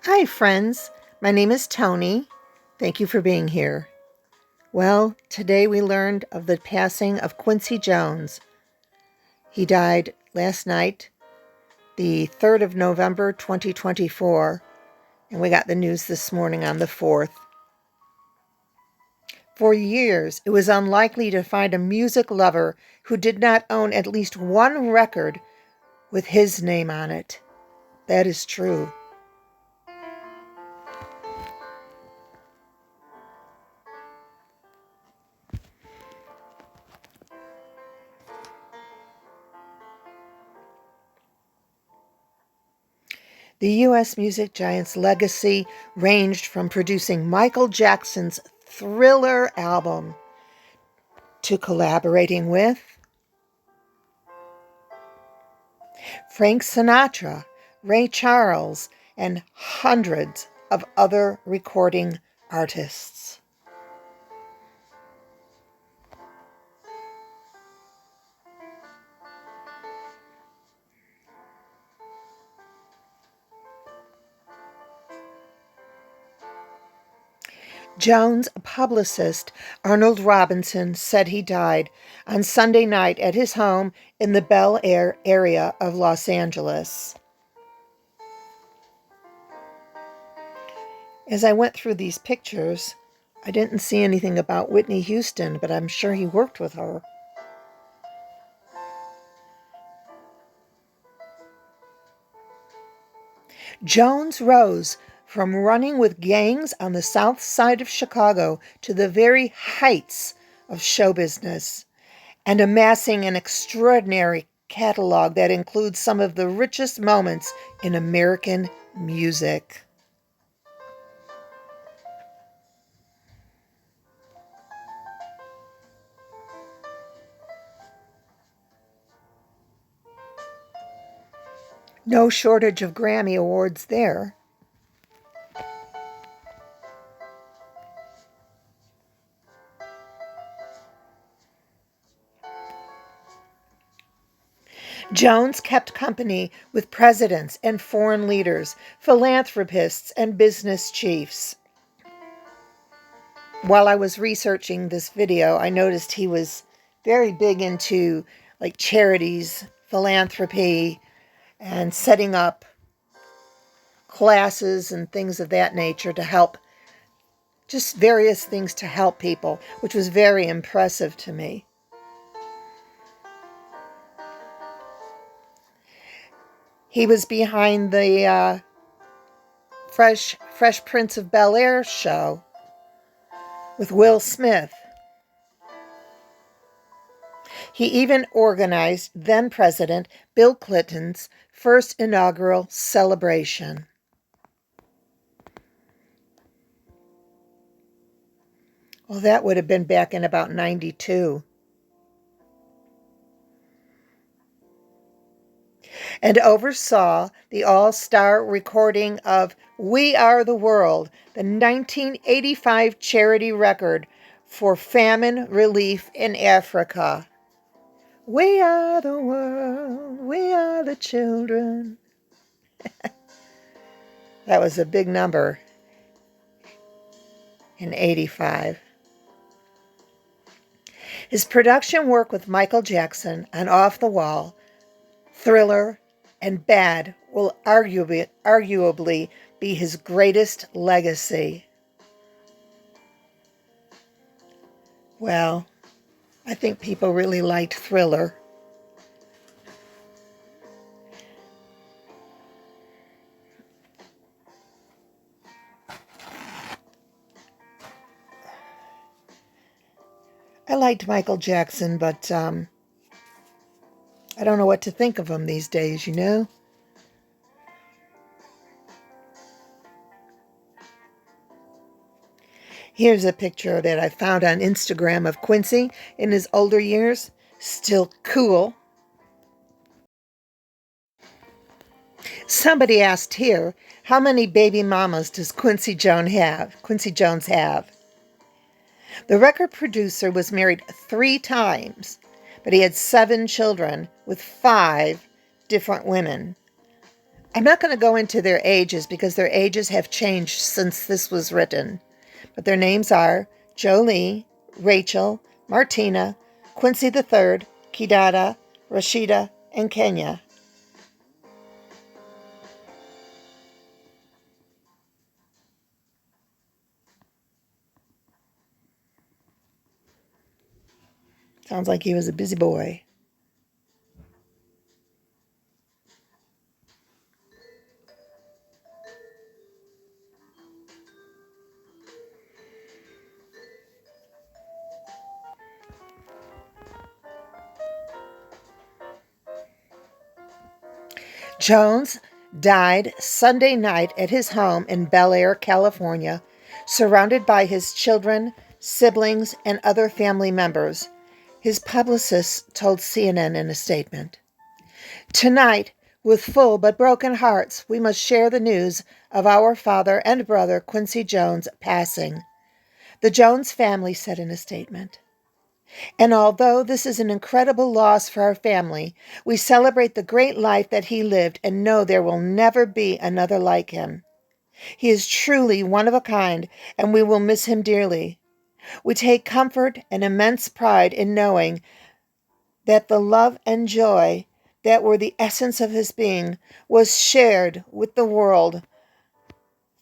Hi, friends. My name is Tony. Thank you for being here. Well, today we learned of the passing of Quincy Jones. He died last night, the 3rd of November, 2024, and we got the news this morning on the 4th. For years, it was unlikely to find a music lover who did not own at least one record with his name on it. That is true. The U.S. music giant's legacy ranged from producing Michael Jackson's Thriller album to collaborating with Frank Sinatra, Ray Charles, and hundreds of other recording artists. Jones' publicist, Arnold Robinson, said he died on Sunday night at his home in the Bel Air area of Los Angeles. As I went through these pictures, I didn't see anything about Whitney Houston, but I'm sure he worked with her. Jones rose from running with gangs on the south side of Chicago to the very heights of show business and amassing an extraordinary catalog that includes some of the richest moments in American music. No shortage of Grammy Awards there. Jones kept company with presidents and foreign leaders, philanthropists, and business chiefs. While I was researching this video, I noticed he was very big into like charities, philanthropy, and setting up classes and things of that nature to help, just various things to help people, which was very impressive to me. He was behind the Fresh Prince of Bel-Air show with Will Smith. He even organized then-President Bill Clinton's first inaugural celebration. Well, that would have been back in about 92. And oversaw the all-star recording of We Are the World, the 1985 charity record for famine relief in Africa. We are the world, we are the children. That was a big number in 85. His production work with Michael Jackson on Off the Wall, Thriller, and Bad will arguably be his greatest legacy. Well, I think people really liked Thriller. I liked Michael Jackson, but I don't know what to think of him these days, you know? Here's a picture that I found on Instagram of Quincy in his older years. Still cool. Somebody asked here, how many baby mamas does Quincy Jones have? The record producer was married 3 times, but he had 7 children with 5 different women. I'm not going to go into their ages because their ages have changed since this was written, but their names are Jolie, Rachel, Martina, Quincy III, Kidada, Rashida, and Kenya. Sounds like he was a busy boy. Jones died Sunday night at his home in Bel Air, California, surrounded by his children, siblings, and other family members. His publicist told CNN in a statement. Tonight, with full but broken hearts, we must share the news of our father and brother Quincy Jones passing, the Jones family said in a statement. And although this is an incredible loss for our family, we celebrate the great life that he lived and know there will never be another like him. He is truly one of a kind, and we will miss him dearly. We take comfort and immense pride in knowing that the love and joy that were the essence of his being was shared with the world,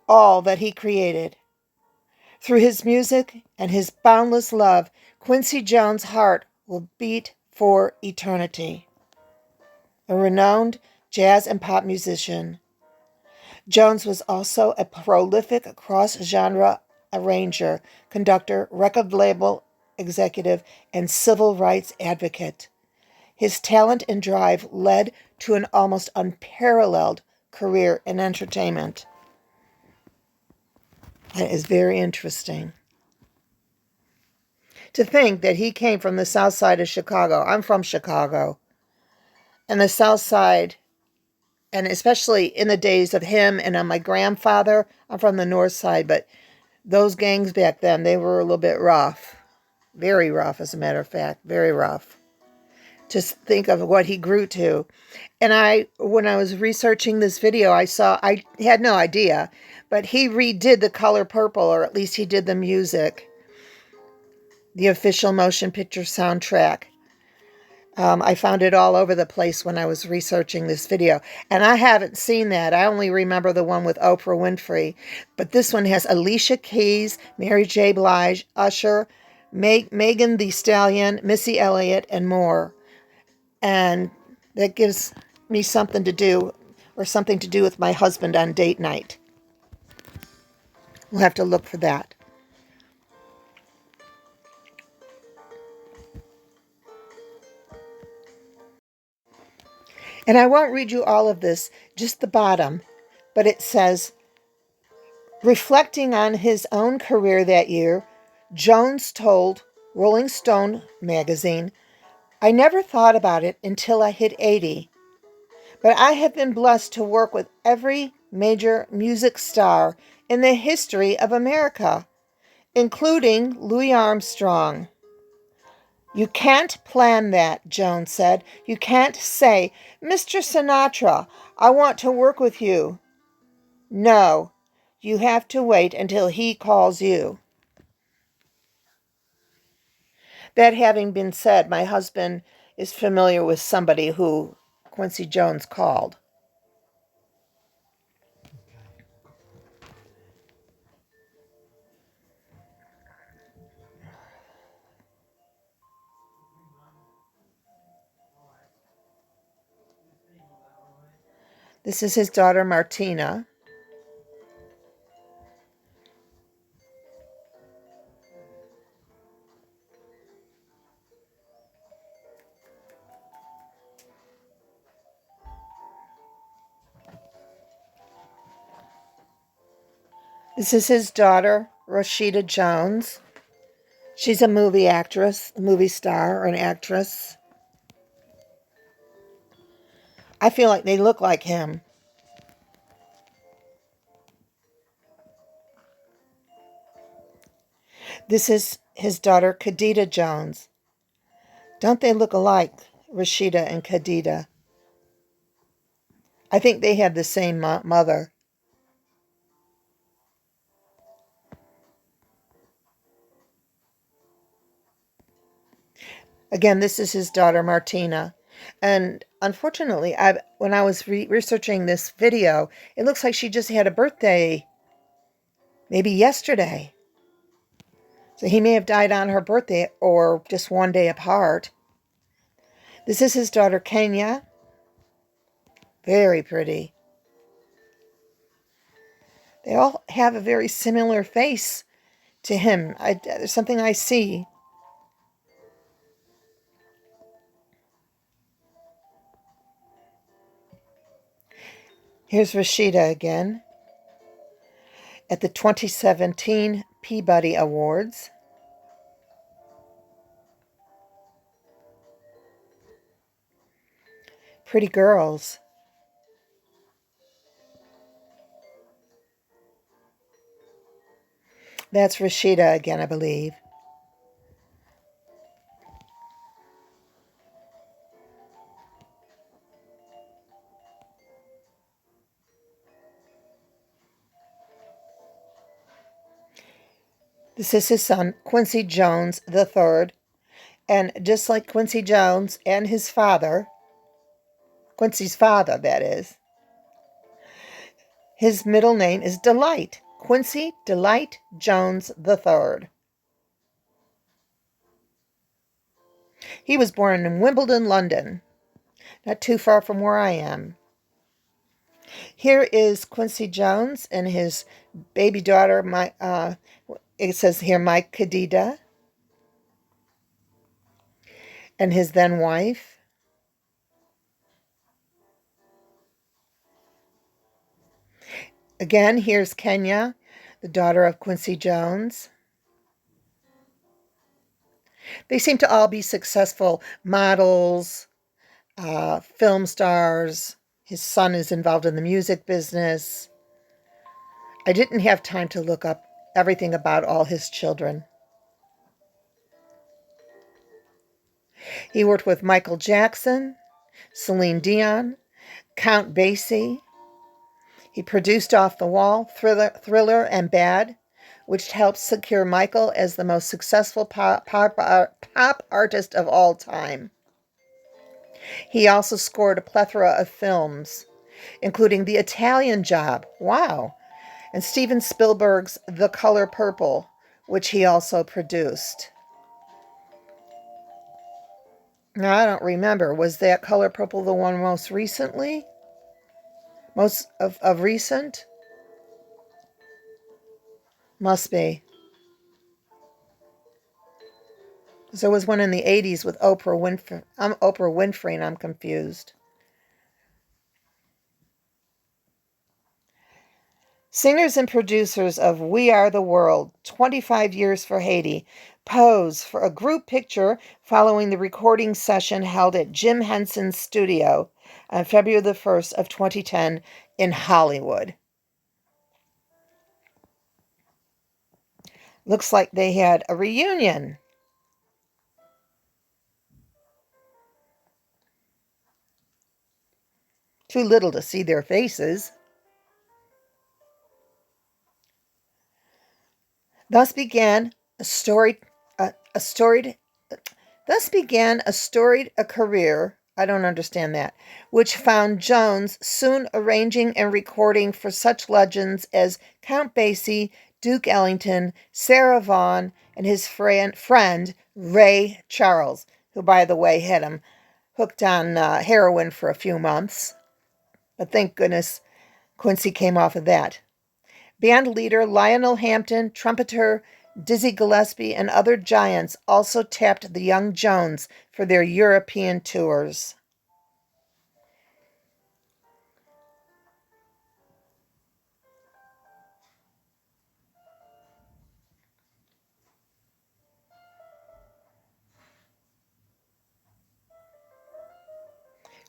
all that he created. Through his music and his boundless love, Quincy Jones' heart will beat for eternity. A renowned jazz and pop musician, Jones was also a prolific cross-genre arranger, conductor, record label executive, and civil rights advocate. His talent and drive led to an almost unparalleled career in entertainment. That is very interesting. To think that he came from the south side of Chicago. I'm from Chicago. And the south side, and especially in the days of him and my grandfather, I'm from the north side, but those gangs back then, they were a little bit rough. Very rough, as a matter of fact. Very rough. Just think of what he grew to. And when I was researching this video, I had no idea, but he redid The Color Purple, or at least he did the music, the official motion picture soundtrack. I found it all over the place when I was researching this video. And I haven't seen that. I only remember the one with Oprah Winfrey. But this one has Alicia Keys, Mary J. Blige, Usher, Megan Thee Stallion, Missy Elliott, and more. And that gives me something to do, or something to do with my husband on date night. We'll have to look for that. And I won't read you all of this, just the bottom. But it says, reflecting on his own career that year, Jones told Rolling Stone magazine, I never thought about it until I hit 80. But I have been blessed to work with every major music star in the history of America, including Louis Armstrong. You can't plan that, Jones said. You can't say, Mr. Sinatra, I want to work with you. No, you have to wait until he calls you. That having been said, my husband is familiar with somebody who Quincy Jones called. This is his daughter, Martina. This is his daughter, Rashida Jones. She's a movie actress, a movie star, or an actress. I feel like they look like him. This is his daughter, Khadida Jones. Don't they look alike, Rashida and Khadida? I think they had the same mother. Again, this is his daughter, Martina. And unfortunately, when I was researching this video, it looks like she just had a birthday maybe yesterday. So he may have died on her birthday or just one day apart. This is his daughter, Kenya. Very pretty. They all have a very similar face to him. There's something I see. Here's Rashida again at the 2017 Peabody Awards. Pretty girls. That's Rashida again, I believe. This is his son, Quincy Jones III. And just like Quincy Jones and his father, Quincy's father, that is, his middle name is Delight. Quincy Delight Jones III. He was born in Wimbledon, London, not too far from where I am. Here is Quincy Jones and his baby daughter, it says here, Mike Khadida, and his then wife. Again, here's Kenya, the daughter of Quincy Jones. They seem to all be successful models, film stars. His son is involved in the music business. I didn't have time to look up everything about all his children. He worked with Michael Jackson, Celine Dion, Count Basie. He produced Off the Wall, Thriller, and Bad, which helped secure Michael as the most successful pop artist of all time. He also scored a plethora of films, including The Italian Job, wow, and Steven Spielberg's The Color Purple, which he also produced. Now, I don't remember. Was that Color Purple the one most recently? Most of recent? Must be. There was one in the 80s with Oprah Winfrey. I'm Oprah Winfrey and I'm confused. Singers and producers of We Are the World, 25 Years for Haiti, pose for a group picture following the recording session held at Jim Henson's studio on February the 1st of 2010 in Hollywood. Looks like they had a reunion. Too little to see their faces. Thus began a storied career. I don't understand that. Which found Jones soon arranging and recording for such legends as Count Basie, Duke Ellington, Sarah Vaughan, and his friend Ray Charles, who, by the way, had him hooked on heroin for a few months. But thank goodness Quincy came off of that. Band leader Lionel Hampton, trumpeter Dizzy Gillespie, and other giants also tapped the young Jones for their European tours.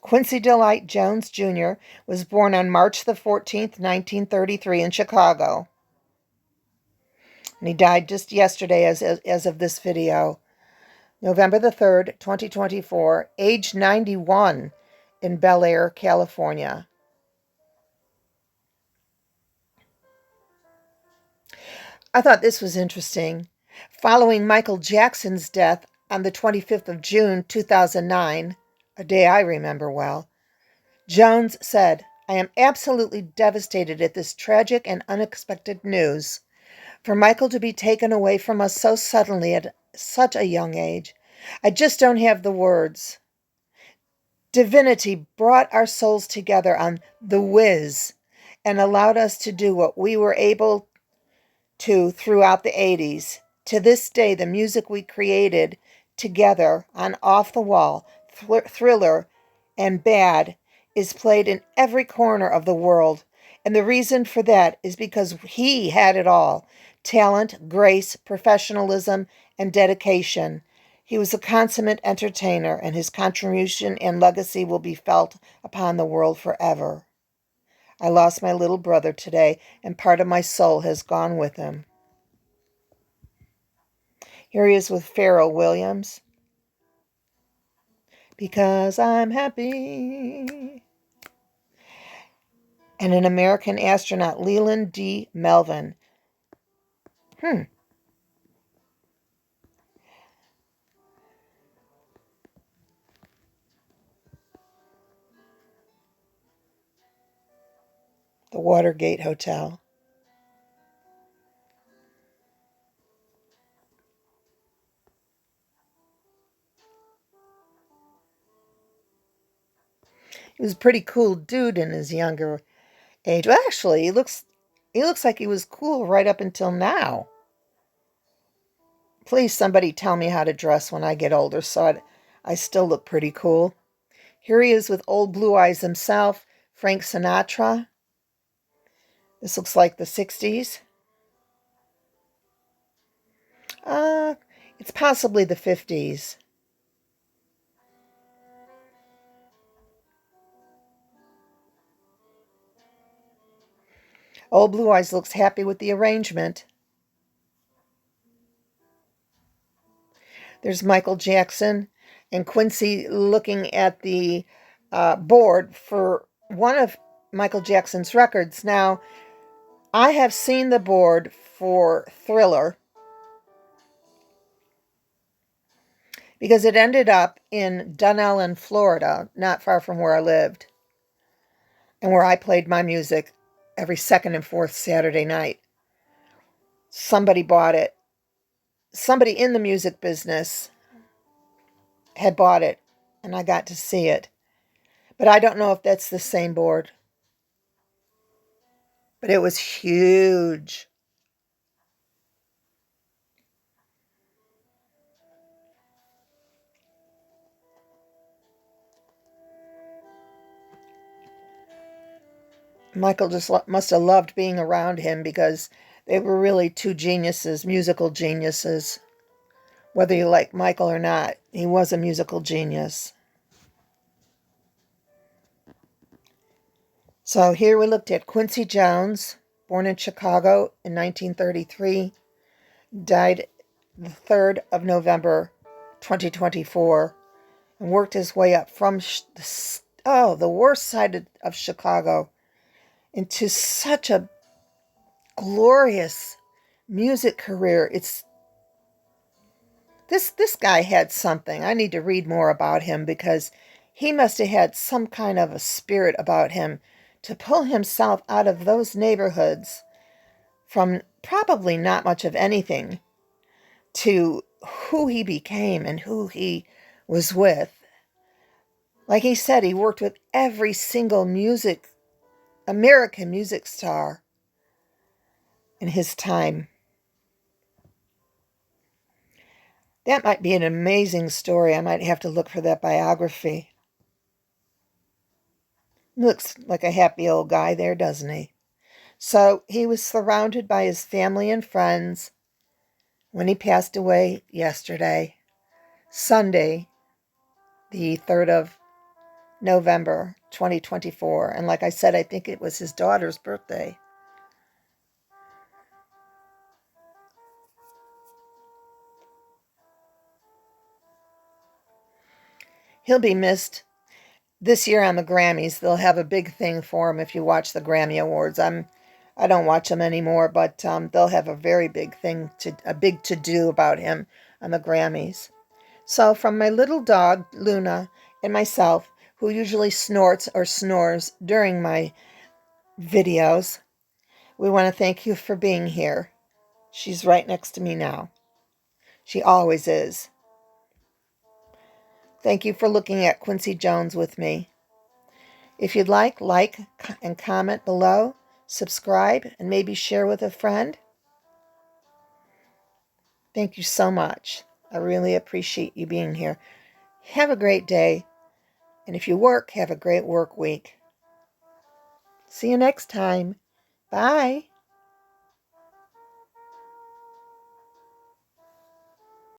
Quincy Delight Jones Jr. was born on March the 14th, 1933 in Chicago. And he died just yesterday as of this video. November the 3rd, 2024, age 91 in Bel Air, California. I thought this was interesting. Following Michael Jackson's death on the 25th of June 2009, a day I remember well, Jones said, "I am absolutely devastated at this tragic and unexpected news. For Michael to be taken away from us so suddenly at such a young age, I just don't have the words. Divinity brought our souls together on The Wiz and allowed us to do what we were able to throughout the 80s. To this day, the music we created together on Off the Wall, Thriller, and Bad is played in every corner of the world. And the reason for that is because he had it all: talent, grace, professionalism, and dedication. He was a consummate entertainer, and his contribution and legacy will be felt upon the world forever. I lost my little brother today, and part of my soul has gone with him." Here he is with Pharrell Williams. "Because I'm happy." And an American astronaut, Leland D. Melvin. The Watergate Hotel. He was a pretty cool dude in his younger age. Well, actually, he looks like he was cool right up until now. Please, somebody tell me how to dress when I get older so I still look pretty cool. Here he is with Old Blue Eyes himself, Frank Sinatra. This looks like the 60s. Uh, it's possibly the 50s. Old Blue Eyes looks happy with the arrangement. There's Michael Jackson and Quincy looking at the board for one of Michael Jackson's records. Now, I have seen the board for Thriller because it ended up in Dunellen, Florida, not far from where I lived, and where I played my music every second and fourth Saturday night. Somebody bought it. Somebody in the music business had bought it, and I got to see it. But I don't know if that's the same board. But it was huge. Michael just must have loved being around him because they were really two geniuses, musical geniuses. Whether you like Michael or not, he was a musical genius. So here we looked at Quincy Jones, born in Chicago in 1933, died the 3rd of November 2024, and worked his way up from the worst side of Chicago into such a glorious music career. It's this guy had something. I need to read more about him because he must have had some kind of a spirit about him to pull himself out of those neighborhoods from probably not much of anything to who he became and who he was with. Like he said, he worked with every single American music star in his time. That might be an amazing story. I might have to look for that biography. Looks like a happy old guy there, doesn't he? So he was surrounded by his family and friends when he passed away yesterday, Sunday, the 3rd of November, 2024. And like I said, I think it was his daughter's birthday. He'll be missed. This year on the Grammys, they'll have a big thing for him if you watch the Grammy Awards. I'm I don't watch them anymore, but they'll have a very big a big to-do about him on the Grammys. So from my little dog, Luna, and myself, who usually snorts or snores during my videos, we want to thank you for being here. She's right next to me now. She always is. Thank you for looking at Quincy Jones with me. If you'd like and comment below, subscribe, and maybe share with a friend. Thank you so much. I really appreciate you being here. Have a great day. And if you work, have a great work week. See you next time. Bye.